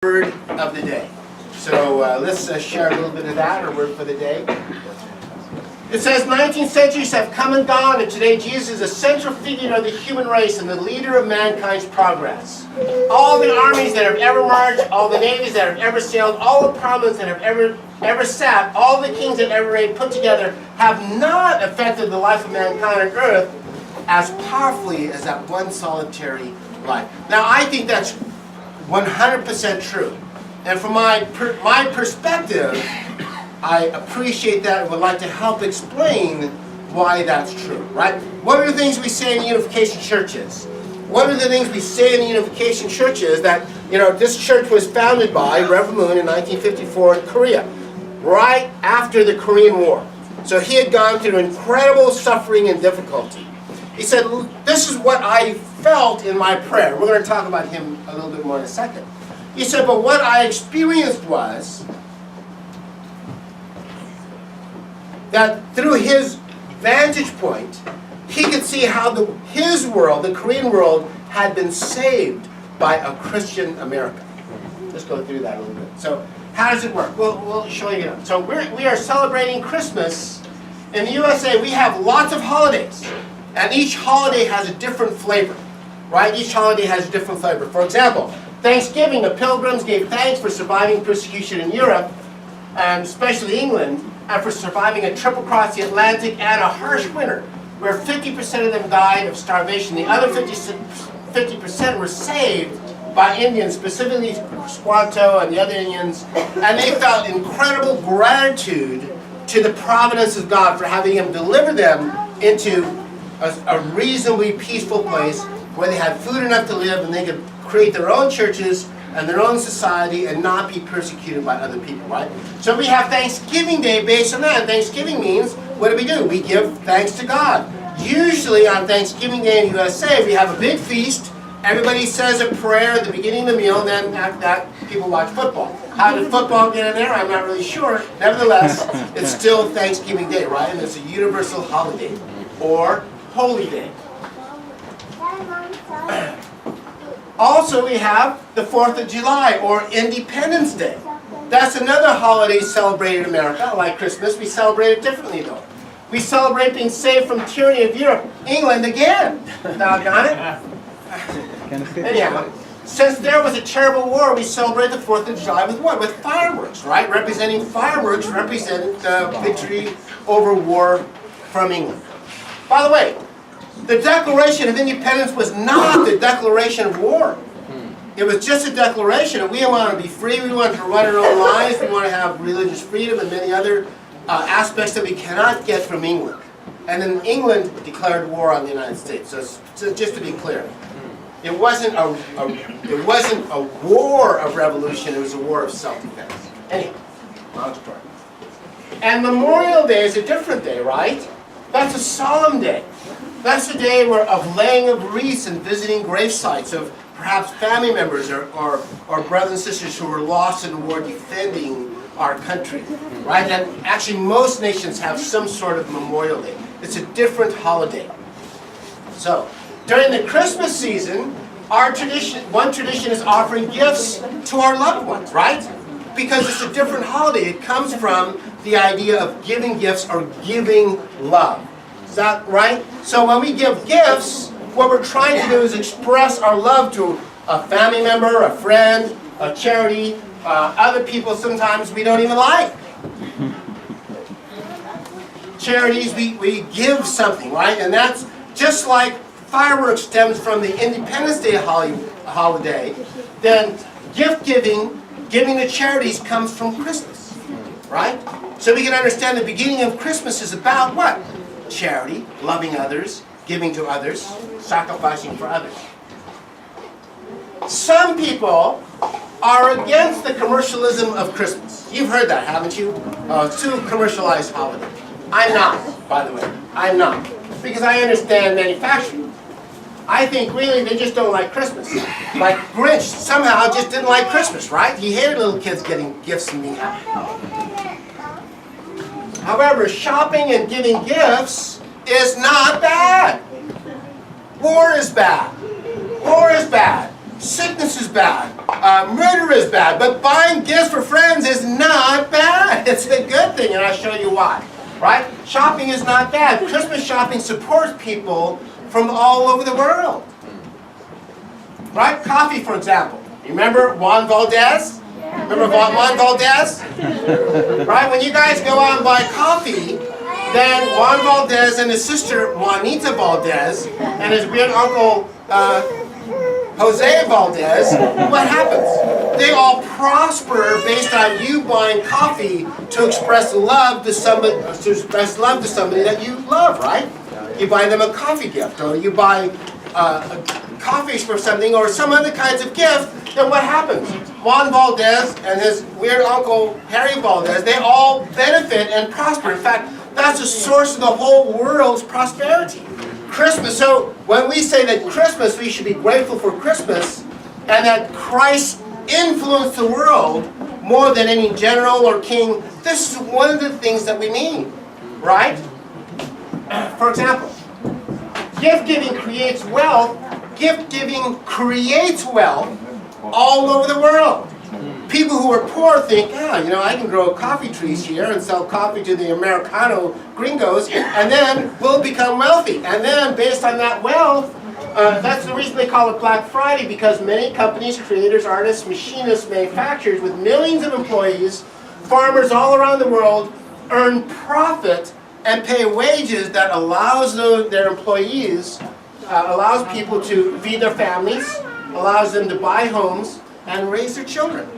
word of the day. So let's share a little bit of that, our word for the day. It says 19th centuries have come and gone, and today Jesus is a central figure of the human race and the leader of mankind's progress. All the armies that have ever marched, all the navies that have ever sailed, all the parliaments that have ever sat, all the kings that ever reigned put together have not affected the life of mankind on earth as powerfully as that one solitary life. Now I think that's 100% true. And from my perspective, I appreciate that and would like to help explain why that's true, right? One of the things we say in unification churches, that, this church was founded by Reverend Moon in 1954 in Korea, right after the Korean War. So he had gone through incredible suffering and difficulty. He said, this is what I felt in my prayer. We're going to talk about him a little bit more in a second. He said, but what I experienced was that through his vantage point, he could see how his world, the Korean world, had been saved by a Christian America. Let's go through that a little bit. So how does it work? We'll show you. So we are celebrating Christmas. In the USA, we have lots of holidays. And each holiday has a different flavor, right? Each holiday has a different flavor. For example, Thanksgiving, the Pilgrims gave thanks for surviving persecution in Europe, and especially England, and for surviving a trip across the Atlantic and a harsh winter, where 50% of them died of starvation. The other 50% were saved by Indians, specifically Squanto and the other Indians, and they felt incredible gratitude to the providence of God for having Him deliver them into a reasonably peaceful place where they had food enough to live and they could create their own churches and their own society and not be persecuted by other people, right? So we have Thanksgiving Day based on that. Thanksgiving means, what do? We give thanks to God. Usually on Thanksgiving Day in the USA, we have a big feast. Everybody says a prayer at the beginning of the meal, and then after that, people watch football. How did football get in there? I'm not really sure. Nevertheless, it's still Thanksgiving Day, right? And it's a universal holiday, or holy day. Also, we have the 4th of July, or Independence Day. That's another holiday celebrated in America. Like Christmas, we celebrate it differently, though. We celebrate being saved from tyranny of Europe. England again. Doggone it. Anyhow, since there was a terrible war, we celebrate the 4th of July with what? With fireworks, right? Fireworks represent the victory over war from England. By the way, the Declaration of Independence was not the declaration of war. It was just a declaration, and we want to be free, we want to run our own lives, we want to have religious freedom and many other aspects that we cannot get from England. And then England declared war on the United States. So just to be clear, it wasn't a war of revolution, it was a war of self-defense. Anyway, long story. And Memorial Day is a different day, right? That's a solemn day. That's the day of laying of wreaths and visiting grave sites of perhaps family members or brothers and sisters who were lost in the war defending our country, right? And actually most nations have some sort of Memorial Day. It's a different holiday. So, during the Christmas season, one tradition is offering gifts to our loved ones, right? Because it's a different holiday. It comes from the idea of giving gifts or giving love. Is that right? So when we give gifts, what we're trying to do is express our love to a family member, a friend, a charity, other people sometimes we don't even like. Charities, we give something, right? And that's just like fireworks stems from the Independence Day holiday, then gift giving to charities comes from Christmas, right? So we can understand the beginning of Christmas is about what? Charity, loving others, giving to others, sacrificing for others. Some people are against the commercialism of Christmas. You've heard that, haven't you? It's too commercialized holiday. I'm not, by the way. I'm not. Because I understand manufacturing. I think really they just don't like Christmas. Like Grinch somehow just didn't like Christmas, right? He hated little kids getting gifts and being happy. However, shopping and giving gifts is not bad. War is bad. War is bad. Sickness is bad. Murder is bad. But buying gifts for friends is not bad. It's a good thing, and I'll show you why. Right? Shopping is not bad. Christmas shopping supports people from all over the world. Right? Coffee, for example. You remember Juan Valdez? Remember Juan Valdez? Right? When you guys go out and buy coffee, then Juan Valdez and his sister Juanita Valdez and his weird uncle Jose Valdez, what happens? They all prosper based on you buying coffee to express love to somebody, that you love, right? You buy them a coffee gift, or you buy coffees for something, or some other kinds of gift. Then what happens? Juan Valdez and his weird uncle Harry Valdez, they all benefit and prosper. In fact, that's the source of the whole world's prosperity. Christmas. So when we say that Christmas, we should be grateful for Christmas, and that Christ influenced the world more than any general or king, this is one of the things that we mean, right? For example, gift-giving creates wealth. Gift-giving creates wealth all over the world. People who are poor think, I can grow coffee trees here and sell coffee to the Americano gringos, and then we'll become wealthy. And then, based on that wealth, that's the reason they call it Black Friday, because many companies, creators, artists, machinists, manufacturers with millions of employees, farmers all around the world, earn profit and pay wages that allows their employees, allows people to feed their families, allows them to buy homes and raise their children.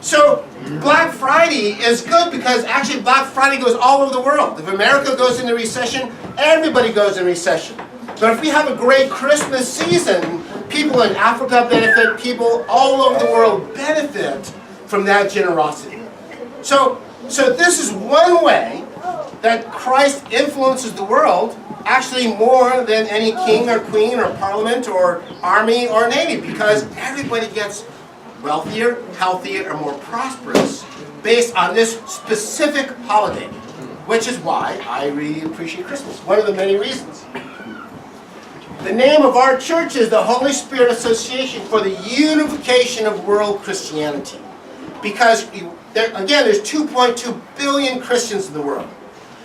So Black Friday is good because actually Black Friday goes all over the world. If America goes into recession, everybody goes in recession. But if we have a great Christmas season, people in Africa benefit, people all over the world benefit from that generosity. So this is one way that Christ influences the world, actually more than any king or queen or parliament or army or navy, because everybody gets wealthier, healthier, or more prosperous based on this specific holiday, which is why I really appreciate Christmas. One of the many reasons. The name of our church is the Holy Spirit Association for the Unification of World Christianity. Because, there's 2.2 billion Christians in the world.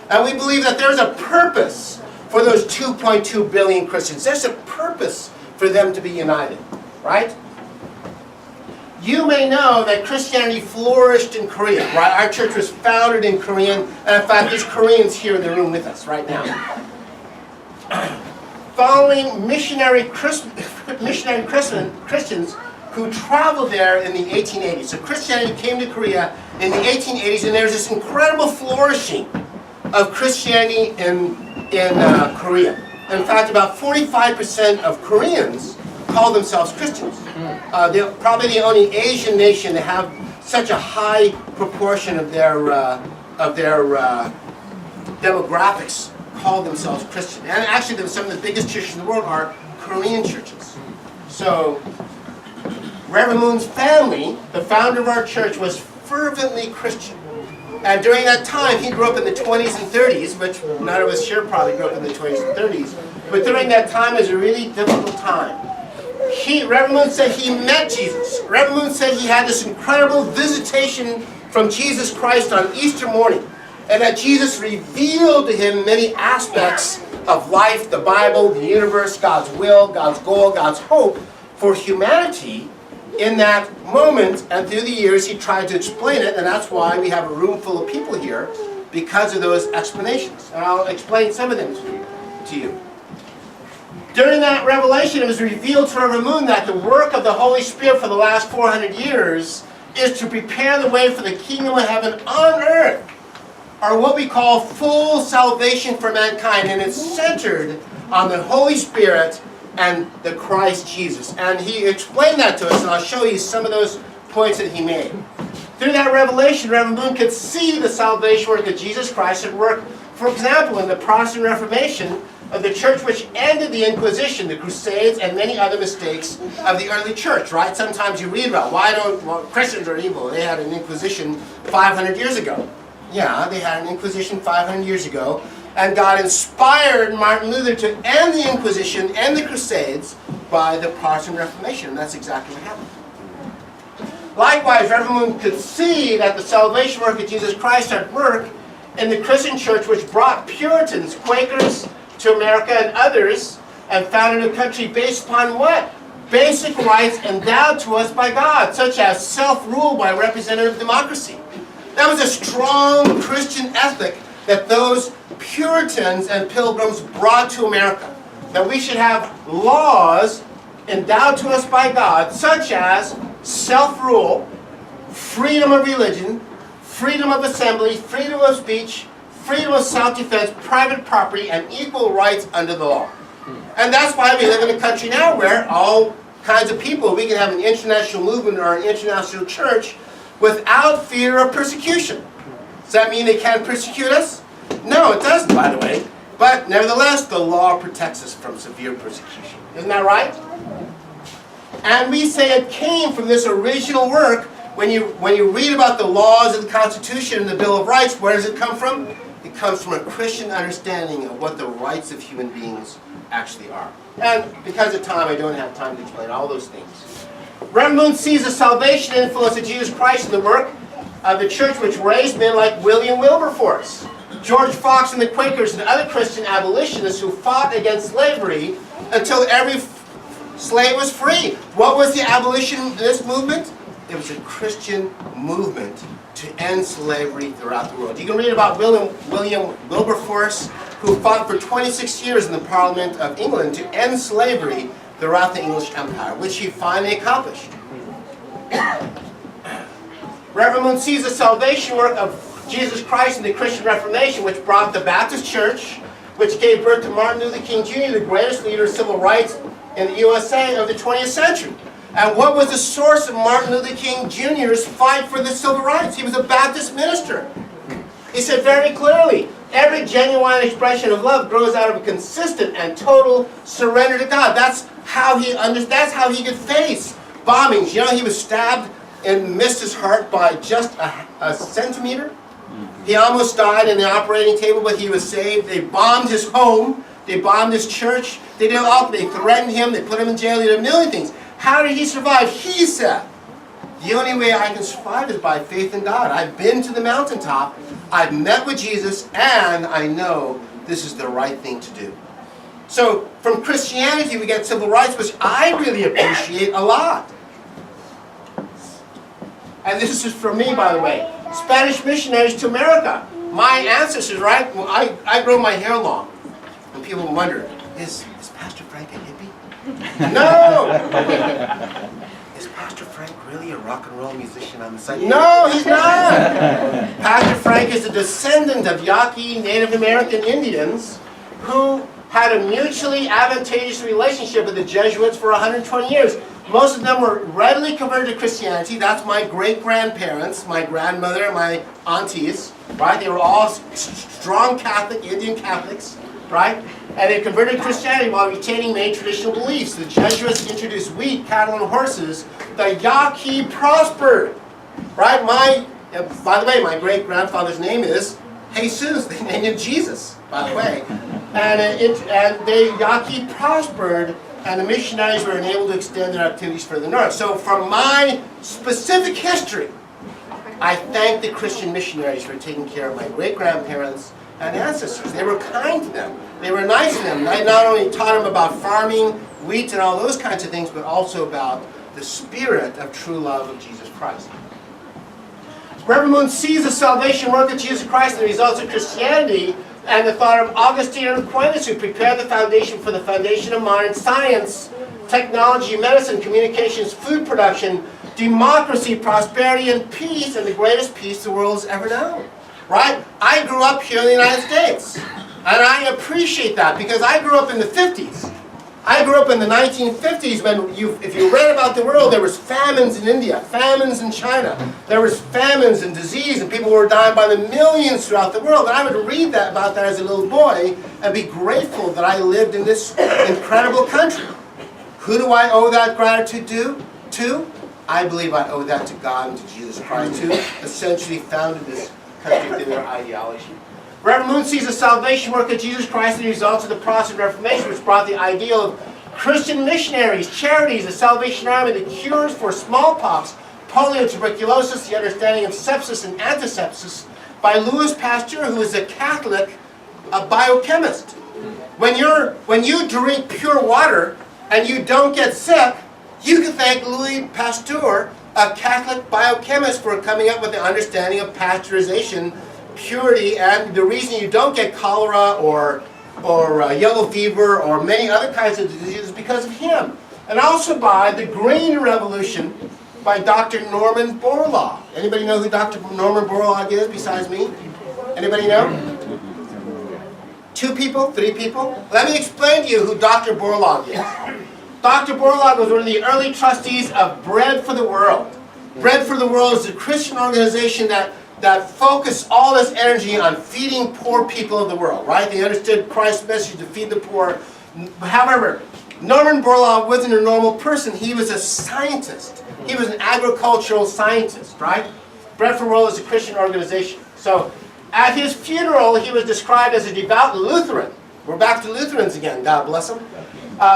And we believe that there's a purpose for those 2.2 billion Christians. There's a purpose for them to be united, right? You may know that Christianity flourished in Korea, right? Our church was founded in Korean, and in fact, there's Koreans here in the room with us right now. Following missionary Christians who traveled there in the 1880s. So Christianity came to Korea in the 1880s, and there's this incredible flourishing of Christianity in Korea. In fact, about 45% of Koreans call themselves Christians. They're probably the only Asian nation to have such a high proportion of their demographics call themselves Christian. And actually, some of the biggest churches in the world are Korean churches. So, Reverend Moon's family, the founder of our church, was fervently Christian. And during that time, he grew up in the 20s and 30s, which none of us here probably grew up in the 20s and 30s. But during that time, it was a really difficult time. Reverend Moon said he met Jesus. Reverend Moon said he had this incredible visitation from Jesus Christ on Easter morning, and that Jesus revealed to him many aspects of life, the Bible, the universe, God's will, God's goal, God's hope for humanity in that moment. And through the years, he tried to explain it, and that's why we have a room full of people here, because of those explanations. And I'll explain some of them to you. During that revelation, it was revealed to Reverend Moon that the work of the Holy Spirit for the last 400 years is to prepare the way for the kingdom of heaven on earth, or what we call full salvation for mankind. And it's centered on the Holy Spirit and the Christ Jesus. And he explained that to us, and I'll show you some of those points that he made. Through that revelation, Reverend Moon could see the salvation work of Jesus Christ at work, for example, in the Protestant Reformation of the church, which ended the Inquisition, the Crusades, and many other mistakes of the early church, right? Sometimes you read about, Christians are evil. They had an Inquisition 500 years ago. Yeah, they had an Inquisition 500 years ago, and God inspired Martin Luther to end the Inquisition and the Crusades by the Protestant Reformation, and that's exactly what happened. Likewise, Reverend Moon could see that the salvation work of Jesus Christ at work in the Christian church, which brought Puritans, Quakers to America and others, and founded a country based upon what? Basic rights endowed to us by God, such as self-rule by representative democracy. That was a strong Christian ethic that those Puritans and Pilgrims brought to America. That we should have laws endowed to us by God, such as self-rule, freedom of religion, freedom of assembly, freedom of speech, freedom of self-defense, private property, and equal rights under the law. And that's why we live in a country now where all kinds of people, we can have an international movement or an international church without fear of persecution. Does that mean they can't persecute us? No, it doesn't, by the way. But nevertheless, the law protects us from severe persecution. Isn't that right? And we say it came from this original work. When you read about the laws of the Constitution and the Bill of Rights, where does it come from? It comes from a Christian understanding of what the rights of human beings actually are. And because of time, I don't have time to explain all those things. Reverend Moon sees the salvation influence of Jesus Christ in the work of the church, which raised men like William Wilberforce, George Fox and the Quakers, and other Christian abolitionists who fought against slavery until every slave was free. What was the abolitionist movement? It was a Christian movement to end slavery throughout the world. You can read about William Wilberforce, who fought for 26 years in the Parliament of England to end slavery throughout the English Empire, which he finally accomplished. Reverend Moon sees the salvation work of Jesus Christ and the Christian Reformation, which brought the Baptist Church, which gave birth to Martin Luther King Jr., the greatest leader of civil rights in the USA of the 20th century. And what was the source of Martin Luther King Jr.'s fight for the civil rights? He was a Baptist minister. He said very clearly, every genuine expression of love grows out of a consistent and total surrender to God. That's how he could face bombings. You know, he was stabbed and missed his heart by just a centimeter. He almost died in the operating table, but he was saved. They bombed his home. They bombed his church. They did all. They threatened him. They put him in jail. They did a million things. How did he survive? He said, the only way I can survive is by faith in God. I've been to the mountaintop. I've met with Jesus, and I know this is the right thing to do. So from Christianity, we get civil rights, which I really appreciate a lot. And this is from me, by the way. Spanish missionaries to America. My ancestors, right? Well, I grow my hair long. And people wonder, is Pastor Frank a hippie? No! Is Pastor Frank really a rock and roll musician on the side? No, he's not! Pastor Frank is a descendant of Yaqui Native American Indians who had a mutually advantageous relationship with the Jesuits for 120 years. Most of them were readily converted to Christianity. That's my great-grandparents, my grandmother, my aunties, right? They were all strong Catholic, Indian Catholics, right? And they converted to Christianity while retaining many traditional beliefs. The Jesuits introduced wheat, cattle, and horses. The Yaqui prospered, right? By the way, my great-grandfather's name is Jesus. They named him Jesus, by the way. And the Yaqui prospered, and the missionaries were enabled to extend their activities further north. So from my specific history, I thank the Christian missionaries for taking care of my great-grandparents and ancestors. They were kind to them. They were nice to them. I not only taught them about farming, wheat, and all those kinds of things, but also about the spirit of true love of Jesus Christ. Reverend Moon sees the salvation work of Jesus Christ and the results of Christianity and the thought of Augustine and Aquinas, who prepared the foundation for the foundation of modern science, technology, medicine, communications, food production, democracy, prosperity, and peace, and the greatest peace the world has ever known. Right? I grew up here in the United States, and I appreciate that because I grew up in the 50s. I grew up in the 1950s when if you read about the world, there was famines in India, famines in China. There was famines and disease, and people were dying by the millions throughout the world. And I would read about that as a little boy and be grateful that I lived in this incredible country. Who do I owe that gratitude to? I believe I owe that to God and to Jesus Christ, who essentially founded this country through their ideology. Reverend Moon sees the salvation work of Jesus Christ and the results of the Protestant Reformation, which brought the ideal Christian missionaries, charities, the Salvation Army, the cures for smallpox, polio, tuberculosis, the understanding of sepsis and antisepsis by Louis Pasteur, who is a Catholic, a biochemist. When you drink pure water and you don't get sick, you can thank Louis Pasteur, a Catholic biochemist, for coming up with the understanding of pasteurization, purity, and the reason you don't get cholera or yellow fever or many other kinds of diseases because of him. And also by the Green Revolution by Dr. Norman Borlaug. Anybody know who Dr. Norman Borlaug is besides me? Anybody know? 2 people? 3 people? Let me explain to you who Dr. Borlaug is. Dr. Borlaug was one of the early trustees of Bread for the World. Bread for the World is a Christian organization that focused all its energy on feeding poor people of the world, right? They understood Christ's message to feed the poor. However, Norman Borlaug wasn't a normal person. He was a scientist. He was an agricultural scientist, right? Bread for the World is a Christian organization. So at his funeral, he was described as a devout Lutheran. We're back to Lutherans again, God bless them.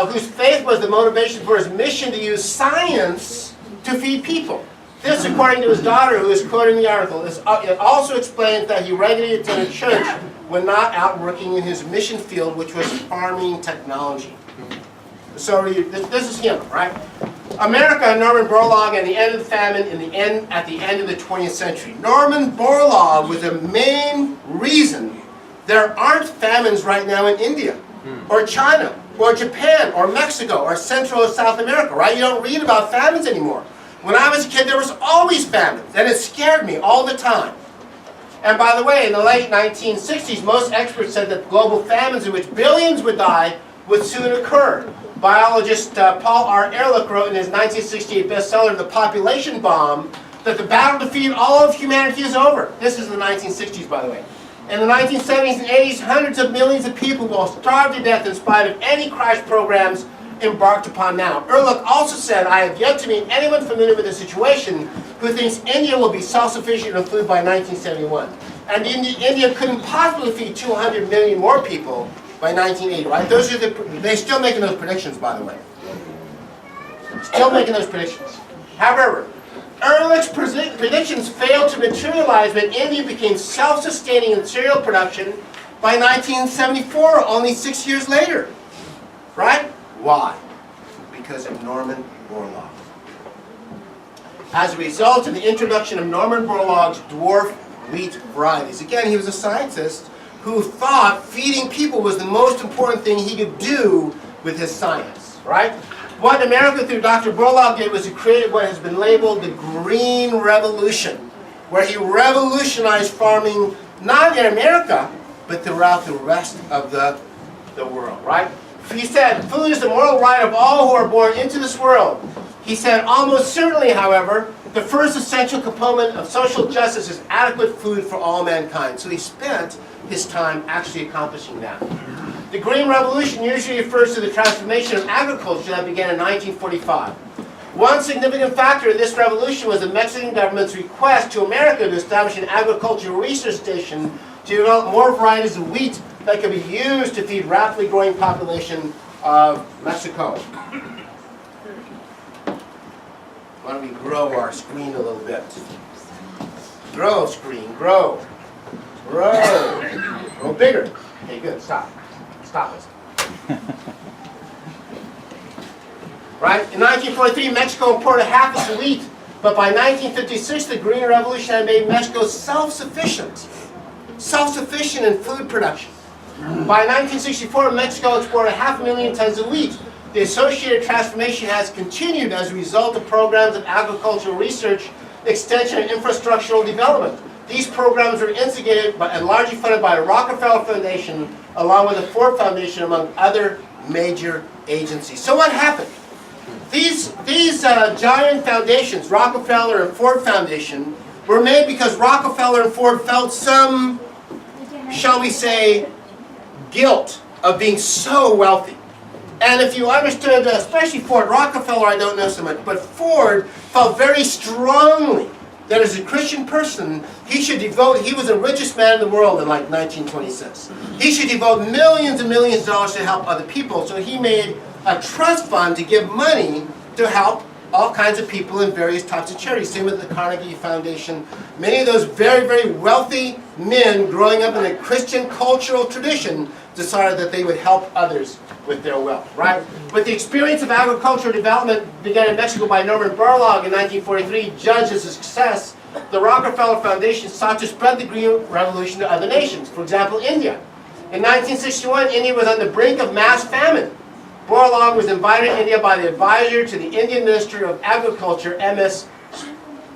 Whose faith was the motivation for his mission to use science to feed people. This, according to his daughter, who is quoted in the article, it also explains that he regularly attended church when not out working in his mission field, which was farming technology. So this is him, right? America, Norman Borlaug, and the end of the famine at the end of the 20th century. Norman Borlaug was the main reason there aren't famines right now in India, or China, or Japan, or Mexico, or Central or South America, right? You don't read about famines anymore. When I was a kid, there was always famines, and it scared me all the time. And by the way, in the late 1960s, most experts said that global famines in which billions would die would soon occur. Biologist Paul R. Ehrlich wrote in his 1968 bestseller, The Population Bomb, that the battle to feed all of humanity is over. This is the 1960s, by the way. In the 1970s and 80s, hundreds of millions of people will starve to death in spite of any crash programs embarked upon now. Ehrlich also said, I have yet to meet anyone familiar with the situation who thinks India will be self-sufficient in food by 1971. And India couldn't possibly feed 200 million more people by 1980, right? They're still making those predictions, by the way. Still making those predictions. However, Ehrlich's predictions failed to materialize when India became self-sustaining in cereal production by 1974, only 6 years later. Right? Why? Because of Norman Borlaug. As a result of the introduction of Norman Borlaug's dwarf wheat varieties. Again, he was a scientist who thought feeding people was the most important thing he could do with his science, right? What America through Dr. Borlaug did was to create what has been labeled the Green Revolution, where he revolutionized farming not in America, but throughout the rest of the world, right? He said, food is the moral right of all who are born into this world. He said, almost certainly, however, the first essential component of social justice is adequate food for all mankind. So he spent his time actually accomplishing that. The Green Revolution usually refers to the transformation of agriculture that began in 1945. One significant factor in this revolution was the Mexican government's request to America to establish an agricultural research station to develop more varieties of wheat that could be used to feed rapidly growing population of Mexico. Why don't we grow our screen a little bit? Grow, screen, grow. Grow. Grow bigger. Okay, good. Stop. Stop it. Right? In 1943, Mexico imported half its wheat, but by 1956, the Green Revolution had made Mexico self-sufficient. Self-sufficient in food production. By 1964, Mexico exported 500,000 tons of wheat. The associated transformation has continued as a result of programs of agricultural research, extension, and infrastructural development. These programs were instigated and largely funded by the Rockefeller Foundation, along with the Ford Foundation, among other major agencies. So what happened? These giant foundations, Rockefeller and Ford Foundation, were made because Rockefeller and Ford felt some, shall we say, guilt of being so wealthy. And if you understood, especially Ford, Rockefeller I don't know so much, but Ford felt very strongly that as a Christian person, he was the richest man in the world in like 1926. He should devote millions and millions of dollars to help other people, so he made a trust fund to give money to help all kinds of people in various types of charities. Same with the Carnegie Foundation. Many of those very, very wealthy men growing up in a Christian cultural tradition decided that they would help others with their wealth, right? But the experience of agricultural development began in Mexico by Norman Borlaug in 1943, judged as a success. The Rockefeller Foundation sought to spread the Green Revolution to other nations. For example, India. In 1961, India was on the brink of mass famine. Borlaug was invited to India by the advisor to the Indian Minister of Agriculture, M.S.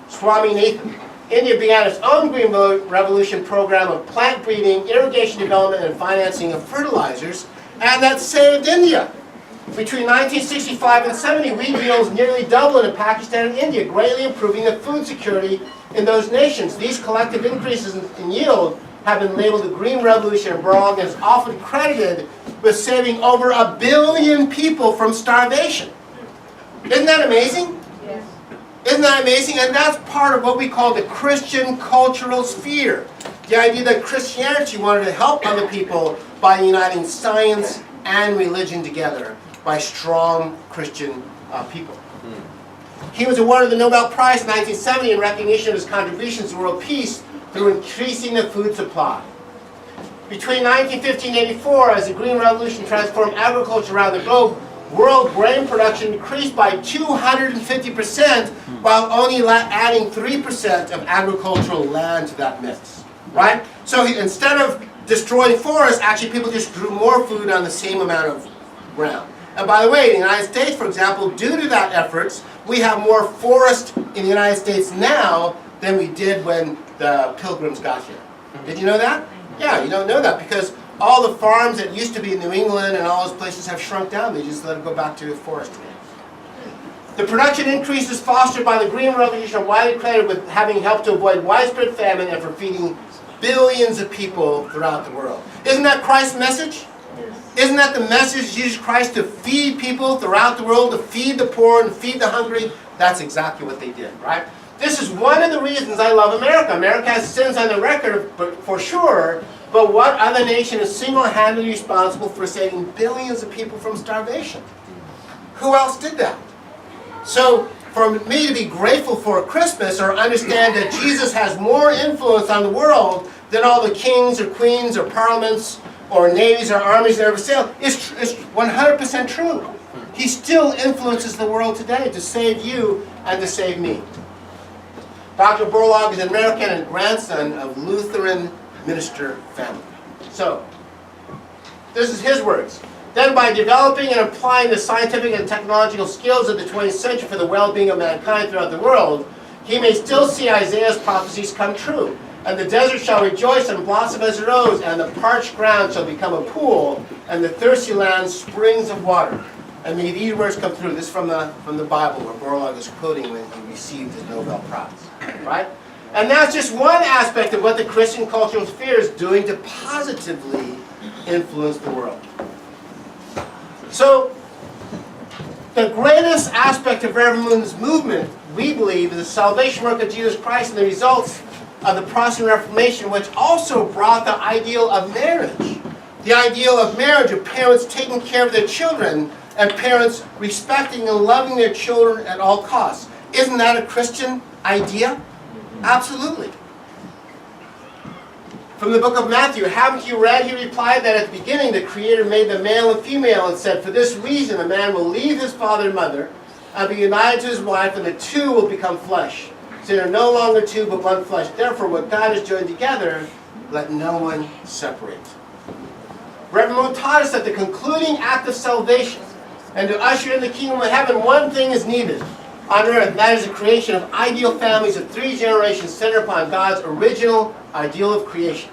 Swaminathan. India began its own Green Revolution program of plant breeding, irrigation development, and financing of fertilizers, and that saved India. Between 1965 and 70, wheat yields nearly doubled in Pakistan and India, greatly improving the food security in those nations. These collective increases in yield have been labeled the Green Revolution, and Borlaug is often credited with saving over 1 billion people from starvation. Isn't that amazing? Yes. Isn't that amazing? And that's part of what we call the Christian cultural sphere. The idea that Christianity wanted to help other people by uniting science and religion together by strong Christian people. He was awarded the Nobel Prize in 1970 in recognition of his contributions to world peace through increasing the food supply. Between 1950 and 1984, as the Green Revolution transformed agriculture around the globe, world grain production increased by 250%, while only adding 3% of agricultural land to that mix. Right? So instead of destroying forests, actually people just grew more food on the same amount of ground. And by the way, in the United States, for example, due to that efforts, we have more forest in the United States now than we did when the Pilgrims got here. Did you know that? Yeah, you don't know that because all the farms that used to be in New England and all those places have shrunk down. They just let them go back to forestry. The production increases fostered by the Green Revolution are widely credited with having helped to avoid widespread famine and for feeding billions of people throughout the world. Isn't that Christ's message? Isn't that the message of Jesus Christ, to feed people throughout the world, to feed the poor and feed the hungry? That's exactly what they did, right? This is one of the reasons I love America. America has sins on the record, for sure, but what other nation is single-handedly responsible for saving billions of people from starvation? Who else did that? So, for me to be grateful for Christmas or understand that Jesus has more influence on the world than all the kings or queens or parliaments or navies or armies that ever sailed, is 100% true. He still influences the world today to save you and to save me. Dr. Borlaug is an American and grandson of Lutheran minister family. So, this is his words. Then by developing and applying the scientific and technological skills of the 20th century for the well-being of mankind throughout the world, he may still see Isaiah's prophecies come true. And the desert shall rejoice and blossom as a rose, and the parched ground shall become a pool, and the thirsty land springs of water. And may these words come through. This is from the Bible, where Borlaug is quoting when he received his Nobel Prize. Right? And that's just one aspect of what the Christian cultural sphere is doing to positively influence the world. So, the greatest aspect of Reverend Moon's movement, we believe, is the salvation work of Jesus Christ and the results of the Protestant Reformation, which also brought the ideal of marriage. The ideal of marriage, of parents taking care of their children and parents respecting and loving their children at all costs. Isn't that a Christian idea? Absolutely. From the book of Matthew, haven't you read, he replied, that at the beginning the Creator made them male and female and said, for this reason a man will leave his father and mother and be united to his wife, and the two will become flesh. So they're no longer two but one flesh. Therefore what God has joined together, let no one separate. Reverend Moon taught us that the concluding act of salvation and to usher in the kingdom of heaven, one thing is needed on earth, and that is the creation of ideal families of 3 generations centered upon God's original ideal of creation.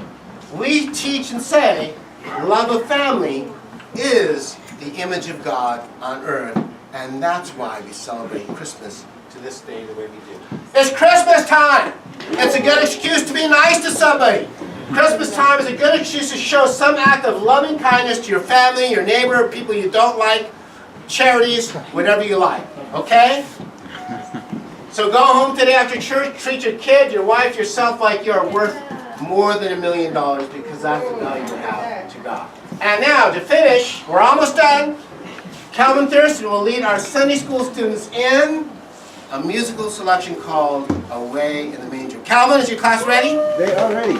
We teach and say love of family is the image of God on earth, and that's why we celebrate Christmas to this day the way we do. It's Christmas time! It's a good excuse to be nice to somebody. Christmas time is a good excuse to show some act of loving kindness to your family, your neighbor, people you don't like, charities, whatever you like. Okay? So go home today after church, treat your kid, your wife, yourself like you're worth more than $1 million, because that's the value you have to God. And now, to finish, we're almost done. Calvin Thurston will lead our Sunday school students in a musical selection called Away in the Manger. Calvin, is your class ready? They are ready.